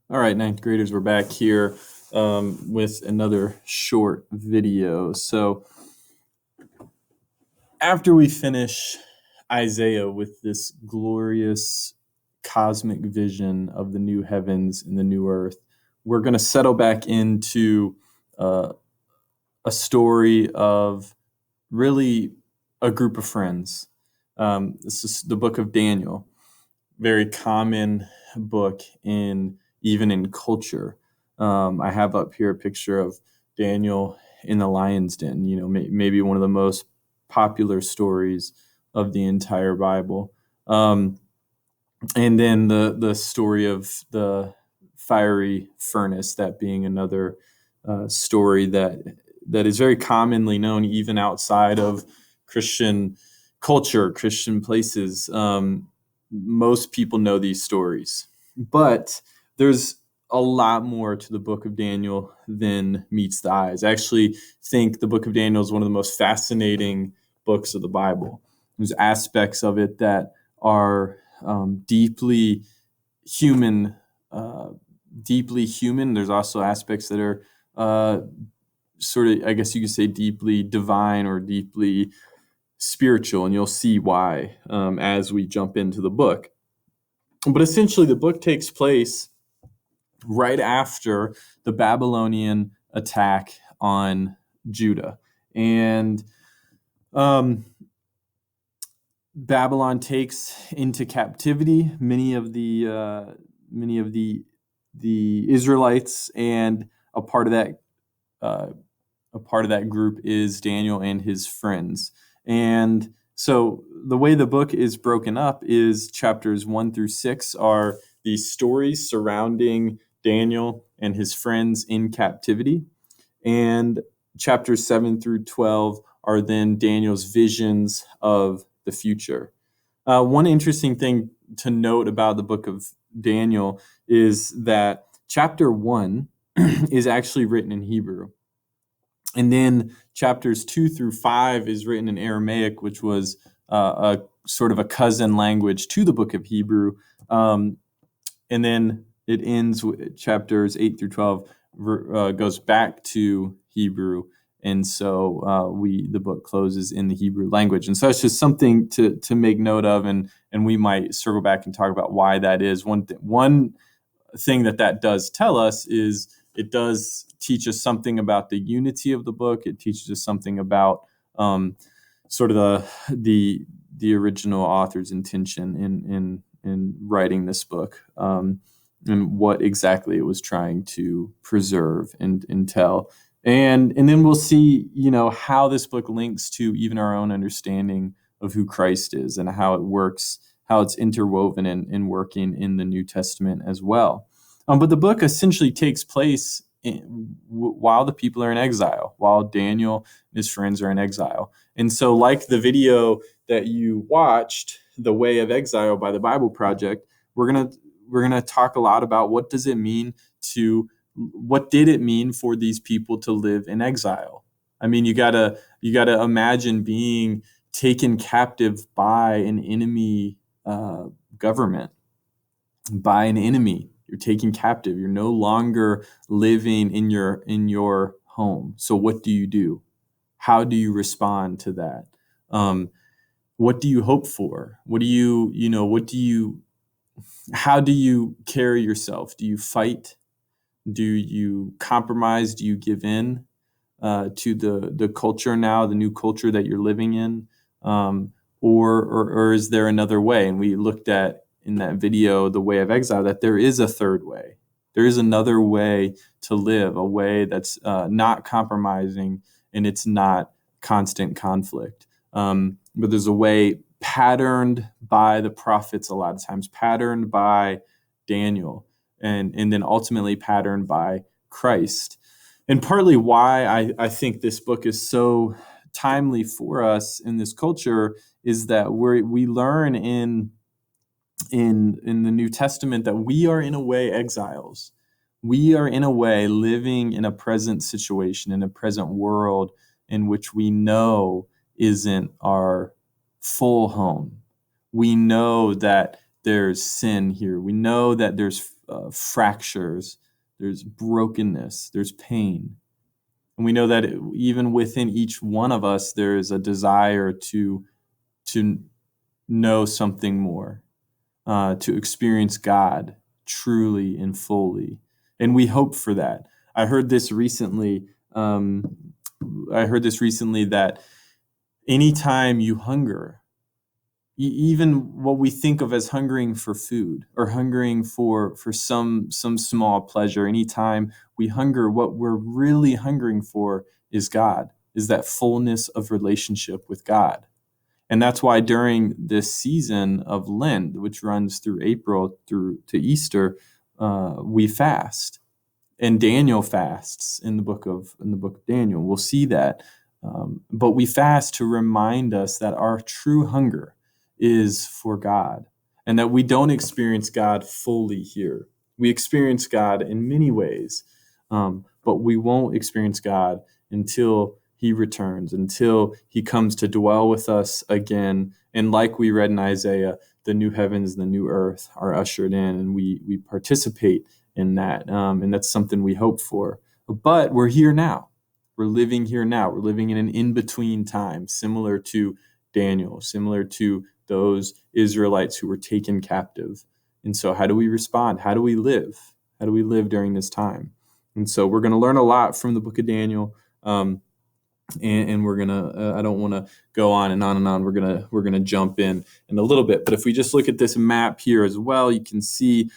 All right, ninth graders, we're back here with another short video. So after we finish Isaiah with this glorious cosmic vision of the new heavens and the new earth, we're going to settle back into a story of really a group of friends. This is the book of Daniel, very common book even in culture. I have up here a picture of Daniel in the lion's den. Maybe one of the most popular stories of the entire Bible. And then the story of the fiery furnace, that being another story that is very commonly known even outside of Christian culture, Christian places. Most people know these stories, but there's a lot more to the book of Daniel than meets the eyes. I actually think the book of Daniel is one of the most fascinating books of the Bible. There's aspects of it that are deeply human. Deeply human. There's also aspects that are sort of, I guess you could say, deeply divine or deeply spiritual, and you'll see why as we jump into the book. But essentially, the book takes place right after the Babylonian attack on Judah, and Babylon takes into captivity many of the Israelites, and a part of that group is Daniel and his friends. And so the way the book is broken up is chapters 1 through 6 are these stories surrounding Daniel and his friends in captivity, and chapters 7 through 12 are then Daniel's visions of the future. One interesting thing to note about the book of Daniel is that chapter 1 is actually written in Hebrew. And then chapters 2 through 5 is written in Aramaic, which was a sort of a cousin language to the book of Hebrew. And then it ends with chapters 8 through 12 goes back to Hebrew. And so the book closes in the Hebrew language. And so it's just something to make note of, and we might circle back and talk about why that is. One thing that does tell us is it does teach us something about the unity of the book. It teaches us something about sort of the original author's intention in writing this book, and what exactly it was trying to preserve and tell. And then we'll see, how this book links to even our own understanding of who Christ is and how it works, how it's interwoven and working in the New Testament as well. But the book essentially takes place while the people are in exile, while Daniel and his friends are in exile. And so, like the video that you watched, The Way of Exile by the Bible Project, we're gonna talk a lot about what did it mean for these people to live in exile. I mean, you gotta imagine being taken captive by an enemy government, by an enemy. You're taken captive. You're no longer living in your home. So what do you do? How do you respond to that? What do you hope for? How do you carry yourself? Do you fight? Do you compromise? Do you give in to the culture now, the new culture that you're living in? Or is there another way? And we looked at in that video, The Way of Exile, that there is a third way. There is another way to live, a way that's not compromising, and it's not constant conflict. But there's a way patterned by the prophets a lot of times, patterned by Daniel, and then ultimately patterned by Christ. And partly why I think this book is so timely for us in this culture is that we learn in the New Testament that we are in a way exiles. We are in a way living in a present situation, in a present world in which we know isn't our full home. We know that there's sin here. We know that there's fractures, there's brokenness, there's pain. And we know that even within each one of us, there is a desire to know something more, to experience God truly and fully. And we hope for that. I heard this recently that anytime you hunger, even what we think of as hungering for food or hungering for some small pleasure, anytime we hunger, what we're really hungering for is God, is that fullness of relationship with God. And that's why during this season of Lent, which runs through April through to Easter, we fast. And Daniel fasts in the book of Daniel. We'll see that. But we fast to remind us that our true hunger is for God, and that we don't experience God fully here. We experience God in many ways, but we won't experience God until he returns, until he comes to dwell with us again. And like we read in Isaiah, the new heavens and the new earth are ushered in, and we participate in that. And that's something we hope for. But we're here now. We're living here now. We're living in an in-between time, similar to Daniel, similar to those Israelites who were taken captive. And so how do we respond? How do we live? How do we live during this time? And so we're going to learn a lot from the book of Daniel. And we're gonna I don't want to go on and on and on. We're gonna jump in a little bit. But if we just look at this map here as well, you can see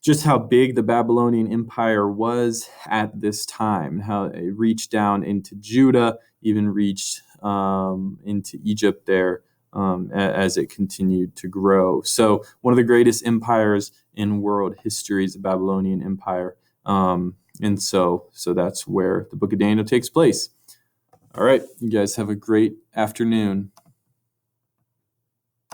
just how big the Babylonian Empire was at this time, how it reached down into Judah, even reached into Egypt there, as it continued to grow. So one of the greatest empires in world history is the Babylonian Empire. And so that's where the book of Daniel takes place. All right, you guys have a great afternoon.